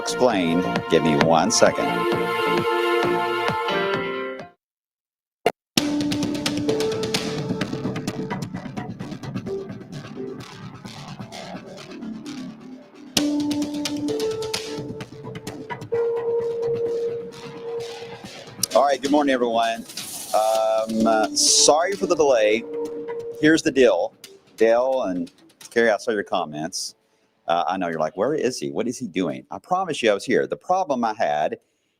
explain. Give me 1 second. All right, good morning, everyone. Sorry for the delay. Here's the deal. Dale and Carrie, I saw your comments. I know you're like, where is he? What is he doing? I promise you I was here. The problem I had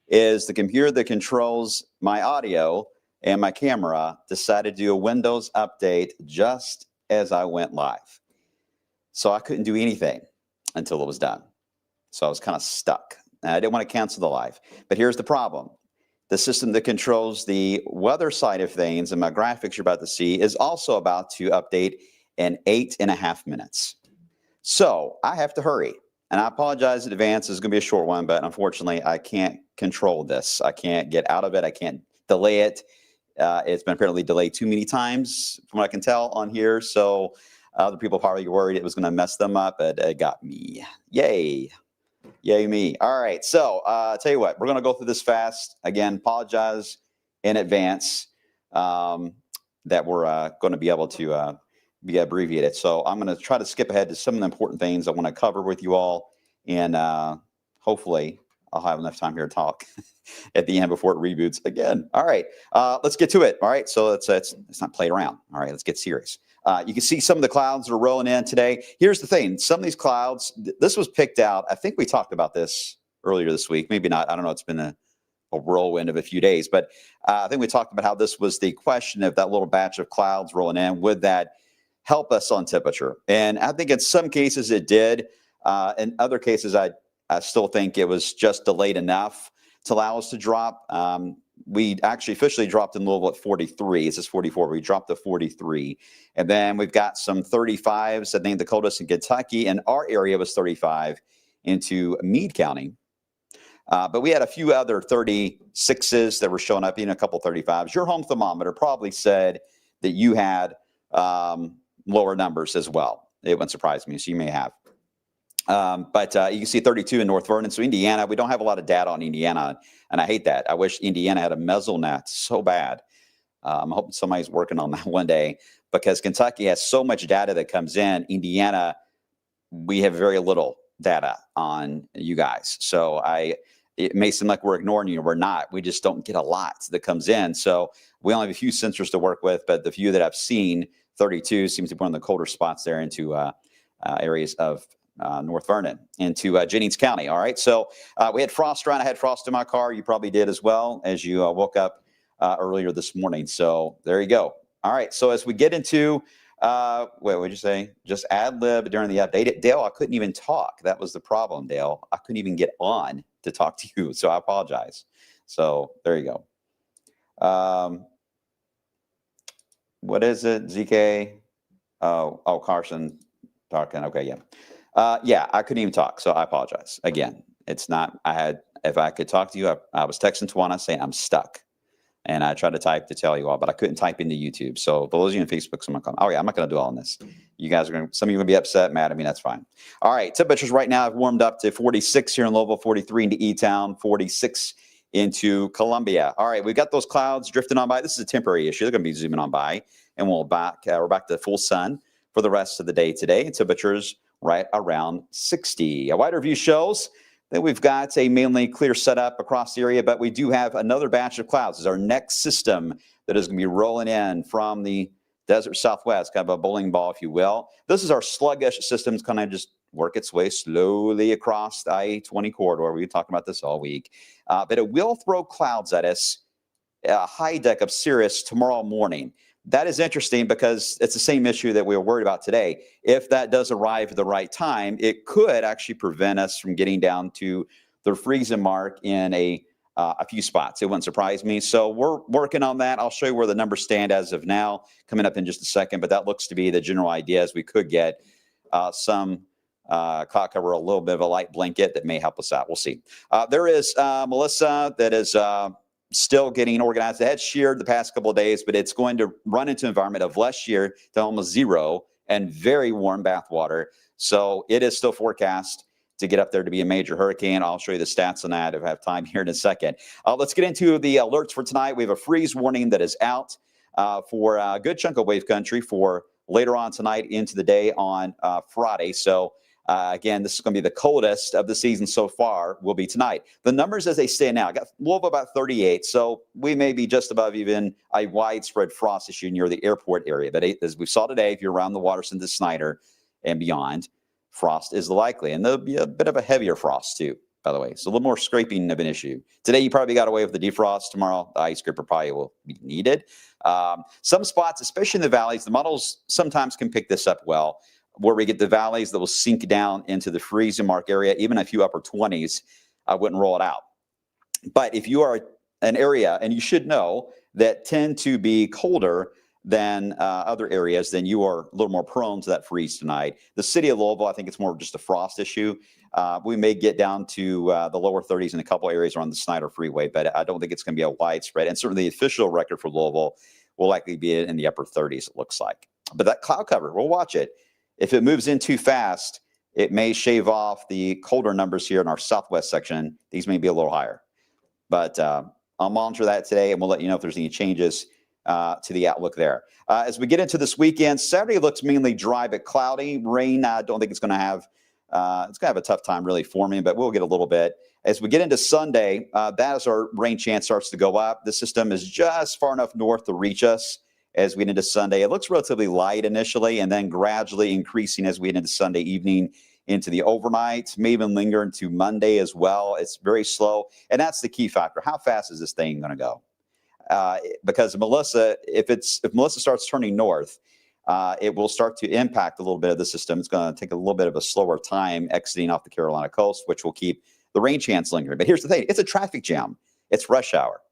is the computer that controls my audio and my camera decided to do a Windows update just as I went live. So I couldn't do anything until it was done. So I was kind of stuck. I didn't want to cancel the live. But here's the problem. The system that controls the weather side of things and my graphics you're about to see is also about to update in 8.5 minutes. So I have to hurry. And I apologize in advance. It's going to be a short one, but unfortunately, I can't control this. I can't get out of it. I can't delay it. It's been apparently delayed too many times, from what I can tell on here. So other people probably worried it was going to mess them up, but it got me. Yay. Yay me. All right. So I'll tell you what, we're going to go through this fast. Again, apologize in advance that we're going to be able to be abbreviated. So I'm going to try to skip ahead to some of the important things I want to cover with you all. And hopefully I'll have enough time here to talk at the end before it reboots again. All right. Let's get to it. All right. So let's not play around. All right. Let's get serious. You can see some of the clouds that are rolling in today. Here's the thing. Some of these clouds, this was picked out. I think we talked about this earlier this week. Maybe not. I don't know. It's been a whirlwind of a few days. But I think we talked about how this was the question of that little batch of clouds rolling in. Would that help us on temperature? And I think in some cases it did. In other cases, I still think it was just delayed enough to allow us to drop. We actually officially dropped in Louisville at 43. This is 44. We dropped to 43. And then we've got some 35s. I think the coldest in Kentucky, and our area was 35 into Meade County. But we had a few other 36s that were showing up, even a couple 35s. Your home thermometer probably said that you had lower numbers as well. It wouldn't surprise me, so you may have. But you can see 32 in North Vernon. So Indiana, we don't have a lot of data on Indiana, and I hate that. I wish Indiana had a mesonet so bad. I'm hoping somebody's working on that one day, because Kentucky has so much data that comes in. Indiana, we have very little data on you guys. So it may seem like we're ignoring you. We're not. We just don't get a lot that comes in. So we only have a few sensors to work with, but the few that I've seen, 32 seems to be one of the colder spots there into areas of North Vernon into Jennings County. All right. So we had frost around. I had frost in my car. You probably did as well as you woke up earlier this morning. So there you go. All right. So as we get into, what would you say? Just ad lib during the update. Dale, I couldn't even talk. That was the problem, Dale. I couldn't even get on to talk to you. So I apologize. So there you go. What is it? ZK? Oh, Carson talking. Okay. Yeah. Yeah, I couldn't even talk, so I apologize. Again, it's not, if I could talk to you, I was texting Tawana saying I'm stuck. And I tried to type to tell you all, but I couldn't type into YouTube. So for those of you on Facebook, someone come, oh yeah, I'm not going to do all this. You guys are some of you are going to be upset, mad at me, that's fine. All right, temperatures right now have warmed up to 46 here in Louisville, 43 into E-Town, 46 into Columbia. All right, we've got those clouds drifting on by. This is a temporary issue. They're going to be zooming on by, and we're back to the full sun for the rest of the day today. And temperatures right around 60. A wider view shows that we've got a mainly clear setup across the area, but we do have another batch of clouds. This is our next system that is going to be rolling in from the desert southwest, kind of a bowling ball, if you will. This is our sluggish system. It's kind of just work its way slowly across the I-20 corridor. We've been talking about this all week. But it will throw clouds at us, a high deck of cirrus tomorrow morning. That is interesting because it's the same issue that we were worried about today. If that does arrive at the right time, it could actually prevent us from getting down to the freezing mark in a few spots. It wouldn't surprise me. So we're working on that. I'll show you where the numbers stand as of now, coming up in just a second. But that looks to be the general idea, as we could get some cloud cover, a little bit of a light blanket that may help us out. We'll see. There is Melissa that is still getting organized. It had sheared the past couple of days, but it's going to run into an environment of less shear to almost zero and very warm bath water. So it is still forecast to get up there to be a major hurricane. I'll show you the stats on that if I have time here in a second. Let's get into the alerts for tonight. We have a freeze warning that is out for a good chunk of wave country for later on tonight into the day on Friday. So again, this is going to be the coldest of the season so far, will be tonight. The numbers as they stand now, got Louisville about 38, so we may be just above even a widespread frost issue near the airport area. But as we saw today, if you're around the Waterston to Snyder and beyond, frost is likely. And there'll be a bit of a heavier frost too, by the way. So a little more scraping of an issue. Today, you probably got away with the defrost. Tomorrow, the ice scraper probably will be needed. Some spots, especially in the valleys, the models sometimes can pick this up well, where we get the valleys that will sink down into the freezing mark area, even a few upper 20s, I wouldn't roll it out. But if you are an area, and you should know, that tend to be colder than other areas, then you are a little more prone to that freeze tonight. The city of Louisville, I think it's more just a frost issue. We may get down to the lower 30s in a couple areas around the Snyder Freeway, but I don't think it's going to be a widespread. And certainly the official record for Louisville will likely be in the upper 30s, it looks like. But that cloud cover, we'll watch it. If it moves in too fast, it may shave off the colder numbers here in our southwest section. These may be a little higher. But I'll monitor that today, and we'll let you know if there's any changes to the outlook there. As we get into this weekend, Saturday looks mainly dry but cloudy. Rain, I don't think it's going to have a tough time really forming, but we'll get a little bit. As we get into Sunday, that is our rain chance starts to go up. The system is just far enough north to reach us. As we get into Sunday, it looks relatively light initially and then gradually increasing as we get into Sunday evening into the overnight, may even linger into Monday as well. It's very slow, and that's the key factor. How fast is this thing going to go? Because Melissa, if Melissa starts turning north, it will start to impact a little bit of the system. It's going to take a little bit of a slower time exiting off the Carolina coast, which will keep the rain chance lingering. But here's the thing. It's a traffic jam. It's rush hour.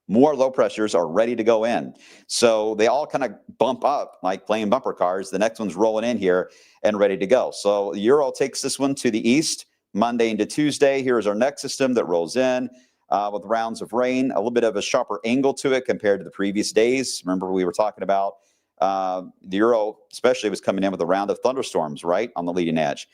More low pressures are ready to go in. So they all kind of bump up like playing bumper cars. The next one's rolling in here and ready to go. So the Euro takes this one to the east Monday into Tuesday. Here's our next system that rolls in with rounds of rain, a little bit of a sharper angle to it compared to the previous days. Remember, we were talking about the Euro especially was coming in with a round of thunderstorms, right, on the leading edge.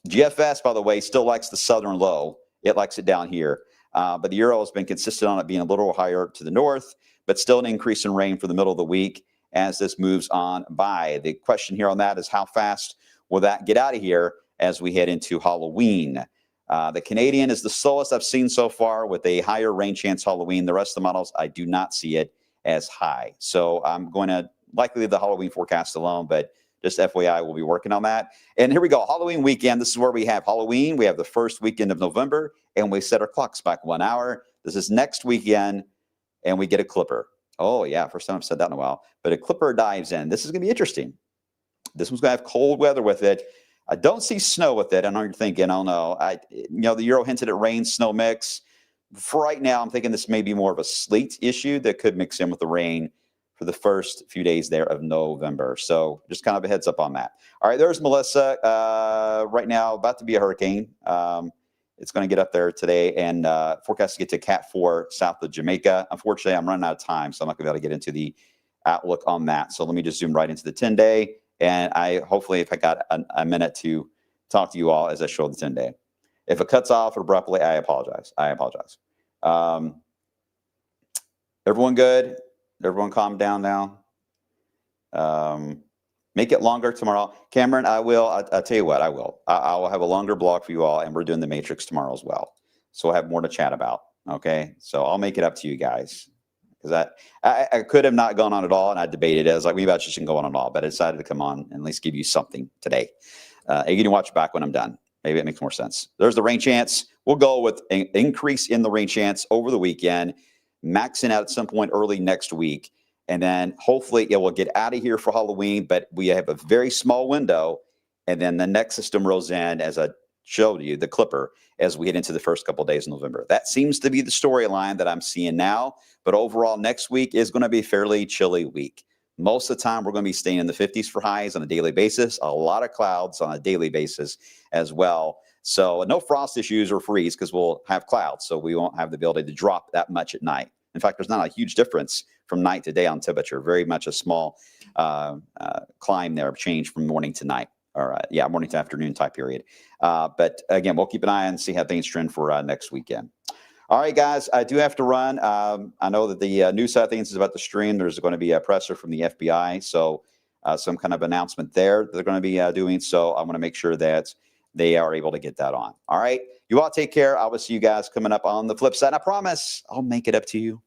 GFS, by the way, still likes the southern low. It likes it down here. But the Euro has been consistent on it being a little higher to the north, but still an increase in rain for the middle of the week as this moves on by. The question here on that is how fast will that get out of here as we head into Halloween? The Canadian is the slowest I've seen so far with a higher rain chance Halloween. The rest of the models, I do not see it as high. So I'm going to likely leave the Halloween forecast alone, but just FYI, we'll be working on that. And here we go. Halloween weekend. This is where we have Halloween. We have the first weekend of November, and we set our clocks back 1 hour. This is next weekend, and we get a clipper. Oh, yeah. First time I've said that in a while. But a clipper dives in. This is going to be interesting. This one's going to have cold weather with it. I don't see snow with it. I know you're thinking, oh, no. The Euro hinted at rain, snow mix. For right now, I'm thinking this may be more of a sleet issue that could mix in with the rain for the first few days there of November. So just kind of a heads up on that. All right, there's Melissa. Right now, about to be a hurricane. It's going to get up there today and forecast to get to Cat 4 south of Jamaica. Unfortunately, I'm running out of time, so I'm not going to be able to get into the outlook on that. So let me just zoom right into the 10-day. And hopefully, if I got a minute to talk to you all as I show the 10-day. If it cuts off abruptly, I apologize. Everyone good? Everyone calm down now. Make it longer tomorrow. Cameron, I'll tell you what, I will. I will have a longer blog for you all, and we're doing the Matrix tomorrow as well. So we'll have more to chat about, okay? So I'll make it up to you guys. Because I could have not gone on at all, and I debated it. I was like, maybe I shouldn't go on at all, but I decided to come on and at least give you something today. You can watch it back when I'm done. Maybe it makes more sense. There's the rain chance. We'll go with an increase in the rain chance over the weekend, maxing out at some point early next week. And then hopefully it will get out of here for Halloween, but we have a very small window. And then the next system rolls in, as I showed you, the clipper, as we get into the first couple of days of November. That seems to be the storyline that I'm seeing now. But overall, next week is going to be a fairly chilly week. Most of the time, we're going to be staying in the 50s for highs on a daily basis. A lot of clouds on a daily basis as well. So no frost issues or freeze because we'll have clouds. So we won't have the ability to drop that much at night. In fact, there's not a huge difference from night to day on temperature. Very much a small climb there, change from morning to night. Or yeah, morning to afternoon type period. But again, we'll keep an eye on and see how things trend for next weekend. All right, guys, I do have to run. I know that the news side of things is about the stream. There's going to be a presser from the FBI, so some kind of announcement there they're going to be doing. So I want to make sure that they are able to get that on. All right, you all take care. I will see you guys coming up on the flip side. I promise I'll make it up to you.